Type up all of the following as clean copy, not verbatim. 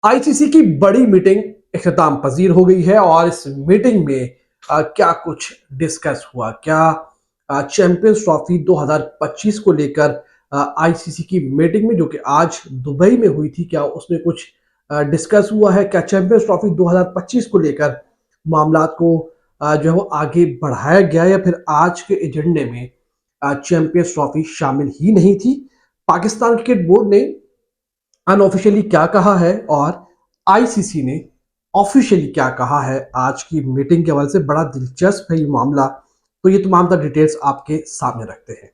ICC की बड़ी meeting इख्तिताम पजीर हो गई है और इस मीटिंग में क्या कुछ डिस्कस हुआ, क्या चैंपियंस ट्रॉफी 2025 को लेकर आईसीसी की मीटिंग में जो कि आज दुबई में हुई थी, क्या उसमें कुछ डिस्कस हुआ है? क्या चैंपियंस ट्रॉफी 2025 को लेकर मामलात को जो है वो आगे बढ़ाया गया या फिर आज के एजेंडे में चैंपियंस ट्रॉफी शामिल ही नहीं थी? पाकिस्तान क्रिकेट बोर्ड ने अनऑफिशियली क्या कहा है और आईसीसी ने ऑफिशियली क्या कहा है आज की मीटिंग के हवाले से? बड़ा दिलचस्प है ये मामला। तो ये तमाम तर डिटेल्स आपके सामने रखते हैं।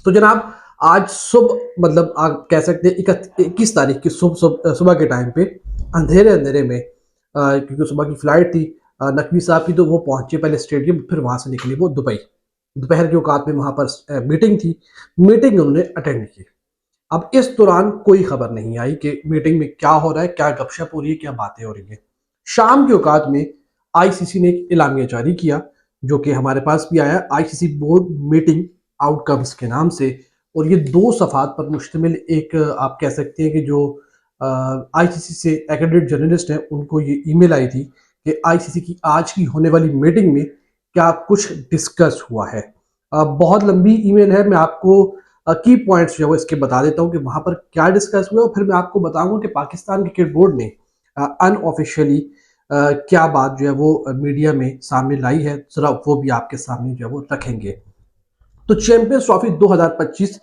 तो जनाब, आज सुबह मतलब आप कह सकते हैं 21 तारीख की सुबह सुबह के टाइम पे अंधेरे अंधेरे में क्योंकि सुबह की फ्लाइट थी नकवी साहब की, तो वो पहुंचे पहले स्टेडियम, फिर वहां से निकले वो दुबई। दोपहर के औकात में वहां पर मीटिंग थी। मीटिंग उन्होंने अटेंड की। अब इस दौरान कोई खबर नहीं आई कि मीटिंग में क्या हो रहा है, क्या गपशप हो रही है, क्या बातें हो रही है। शाम के औकात में आईसीसी ने एक एलामिया जारी किया जो कि हमारे पास भी आया, आईसीसी बोर्ड मीटिंग आउटकम्स के नाम से। और ये 2 सफ़ात पर मुश्तमिल एक आप कह सकते हैं कि जो आईसीसी से एक्रेडिटेड जर्नलिस्ट हैं उनको ये ईमेल आई थी कि आईसीसी की आज की होने वाली मीटिंग में क्या कुछ डिस्कस हुआ है। बहुत लंबी ईमेल है, मैं आपको की पॉइंट्स जो है वो इसके बता देता हूँ कि वहां पर क्या डिस्कस हुआ, और फिर मैं आपको बताऊंगा कि पाकिस्तान क्रिकेट बोर्ड ने अनऑफिशियली क्या बात जो है वो मीडिया में सामने लाई है, जरा वो भी आपके सामने जो है वो रखेंगे। तो चैंपियंस ट्रॉफी 2025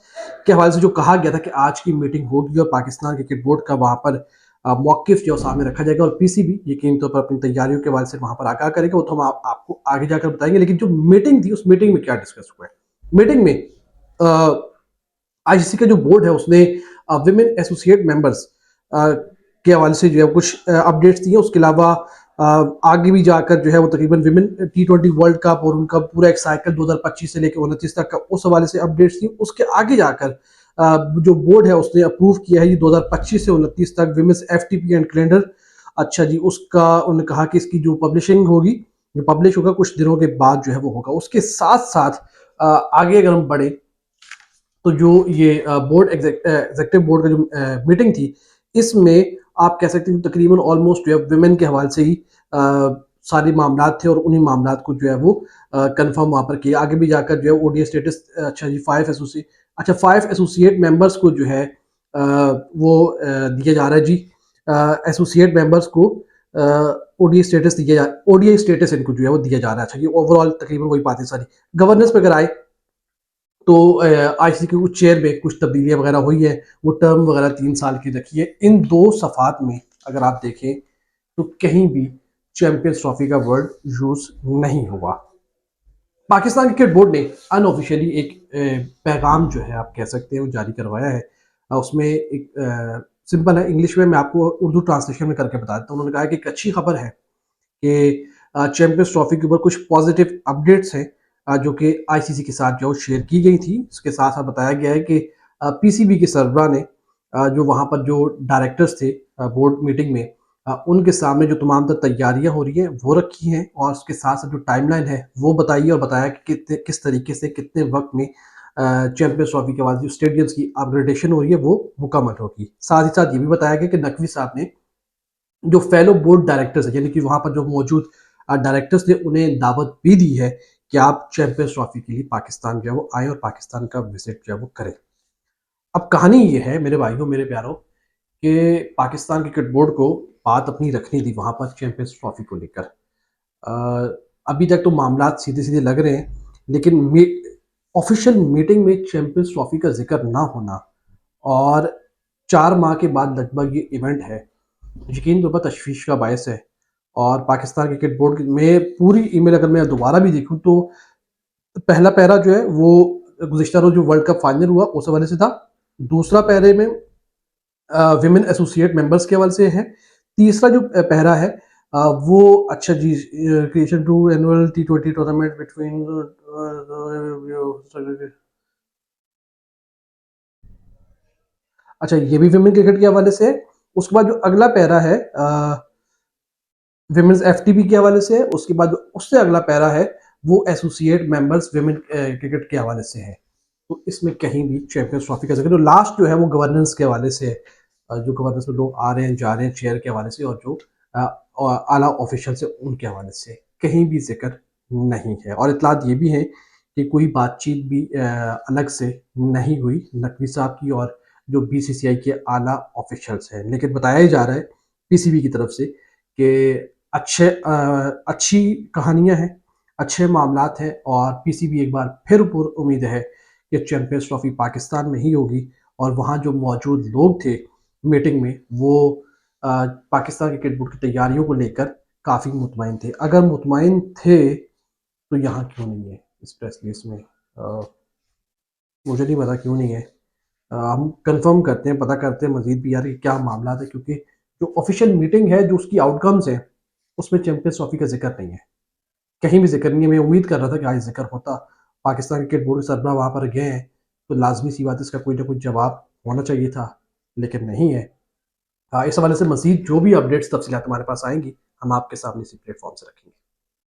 के हवाले से जो कहा गया था कि आज की मीटिंग होगी और पाकिस्तान क्रिकेट बोर्ड का वहां पर मौकिफ जो सामने रखा जाएगा, और पीसीबी यकीन तौर पर अपनी तैयारियों के हवाले से वहां पर आगाह करेगा, वो तो हम आपको आगे जाकर बताएंगे। लेकिन जो मीटिंग थी उस मीटिंग में क्या डिस्कस हुआ है? मीटिंग में आईसीसी का जो बोर्ड है उसने विमेन एसोसिएट मेंबर्स के हवाले से जो है कुछ अपडेट्स दिए। उसके अलावा आगे भी जाकर जो है वो तकरीबन विमेन T20 वर्ल्ड कप और उनका पूरा एक साइकिल 2025 से लेकर 29 तक का उस हवाले से अपडेट्स दी। उसके आगे जाकर जो बोर्ड है उसने अप्रूव किया है ये 2025 से 29 तक विमेंस एफटीपी एंड कैलेंडर। अच्छा जी, उसका उन्होंने कहा कि इसकी जो पब्लिशिंग होगी, जो पब्लिश होगा कुछ दिनों के बाद जो है वो होगा। उसके साथ साथ आगे अगर हम बढ़े तो जो ये बोर्ड एग्जेक्टिव बोर्ड का जो मीटिंग थी, इसमें आप कह सकते हैं तकरीबन ऑलमोस्ट जो है वुमेन के हवाले से ही सारे मामलात थे, और उन्हीं मामलात को जो है वो कंफर्म वहाँ पर किया। आगे भी जाकर जो है ओडीए स्टेटस, अच्छा जी, 5 एसोसिएट मेंबर्स को जो है वो दिया जा रहा है जी। एसोसिएट मेंबर्स को ओडीए स्टेटस ओडीए स्टेटस इनको जो है वो दिया जा रहा है। अच्छा जी, ओवरऑल तकरीबन वही बातें सारी। गवर्नेंस पे अगर आए तो आईसीसी के कुछ चेयर में कुछ तब्दीलियां वगैरह हुई है, वो टर्म वगैरह 3 साल की रखी है। इन 2 सफ़ात में अगर आप देखें तो कहीं भी चैंपियंस ट्रॉफी का वर्ड यूज नहीं हुआ। पाकिस्तान क्रिकेट बोर्ड ने अनऑफिशियली एक पैगाम जो है आप कह सकते हैं वो जारी करवाया है। उसमें एक सिंपल है, इंग्लिश में मैं आपको उर्दू ट्रांसलेशन में करके बता देता हूँ। उन्होंने कहा कि एक अच्छी खबर है कि चैंपियंस ट्रॉफी के ऊपर कुछ पॉजिटिव अपडेट्स हैं जो कि आईसीसी के साथ जो शेयर की गई थी। इसके साथ साथ बताया गया है कि पीसीबी के सरबराह ने जो वहाँ पर जो डायरेक्टर्स थे बोर्ड मीटिंग में, उनके सामने जो तमाम तर तैयारियां हो रही हैं वो रखी हैं, और उसके साथ साथ जो टाइमलाइन है वो बताई है, और बताया कि किस तरीके से कितने वक्त में चैंपियंस ट्रॉफी के बाद जो स्टेडियम्स की अपग्रेडेशन हो रही है वो मुकम्मल होगी। साथ ही साथ ये भी बताया गया कि नकवी साहब ने जो फेलो बोर्ड डायरेक्टर्स है, यानी कि वहां पर जो मौजूद डायरेक्टर्स थे, उन्हें दावत भी दी है कि आप चैंपियंस ट्रॉफी के लिए पाकिस्तान जो है वो आए और पाकिस्तान का विजिट जो है वो करें। अब कहानी ये है मेरे भाइयों मेरे प्यारों कि पाकिस्तान क्रिकेट बोर्ड को बात अपनी रखनी थी वहां पर चैंपियंस ट्रॉफी को लेकर। अभी तक तो मामला सीधे सीधे लग रहे हैं, लेकिन ऑफिशियल मीटिंग में चैंपियंस ट्रॉफी का जिक्र ना होना और 4 माह के बाद लगभग ये इवेंट है, यकीन तौर पर तशवीश का बायस है। और पाकिस्तान क्रिकेट बोर्ड में पूरी ईमेल अगर मैं दोबारा भी देखूं तो पहला पैरा जो है वो गुज़िश्ता रोज़ जो वर्ल्ड कप फाइनल हुआ उस हवाले से था। दूसरा पैरे में विमेन एसोसिएट मेंबर्स के हवाले से है। तीसरा जो पैरा है वो अच्छा जी, creation to annual T20 tournament between, अच्छा ये भी विमेन क्रिकेट के हवाले से है। उसके बाद जो अगला पैरा है विमेंस एफटीपी के हवाले से है। उसके बाद उससे अगला पैरा है वो एसोसिएट मेंबर्स विमेन क्रिकेट के हवाले से है। तो इसमें कहीं भी चैंपियंस ट्रॉफी का जिक्र, तो लास्ट जो है वो गवर्नेंस के हवाले से है। जो गवर्नेंस में लोग आ रहे हैं जा रहे हैं चेयर के हवाले से, और जो आला ऑफिशियल है उनके हवाले से कहीं भी जिक्र नहीं है। और इतलात ये भी हैं कि कोई बातचीत भी अलग से नहीं हुई नकवी साहब की और जो बीसीसीआई के आला ऑफिशियल्स हैं। लेकिन बताया ही जा रहा है पीसीबी की तरफ से कि अच्छी कहानियां हैं, अच्छे मामलात हैं, और पीसीबी एक बार फिर उम्मीद है कि चैंपियंस ट्रॉफी पाकिस्तान में ही होगी। और वहाँ जो मौजूद लोग थे मीटिंग में, वो पाकिस्तान क्रिकेट बोर्ड की तैयारियों को लेकर काफ़ी मुतमईन थे। अगर मुतमईन थे तो यहाँ क्यों नहीं है इस प्रेस रिलीज में? मुझे नहीं पता क्यों नहीं है। हम कंफर्म करते हैं, पता करते हैं मजीद भी यार कि क्या मामला है, क्योंकि जो ऑफिशियल मीटिंग है, जो उसकी आउटकम्स हैं, उसमें चैंपियंस ट्रॉफी का जिक्र नहीं है, कहीं भी जिक्र नहीं है। मैं उम्मीद कर रहा था कि आज जिक्र होता, पाकिस्तान क्रिकेट बोर्ड के सरबराह वहाँ पर गए हैं, तो लाजमी सी बात है इसका कोई ना कोई जवाब होना चाहिए था, लेकिन नहीं है। इस हवाले से मजीद जो भी अपडेट्स तफसीलात हमारे पास आएंगी, हम आपके सामने इसी प्लेटफॉर्म से रखेंगे।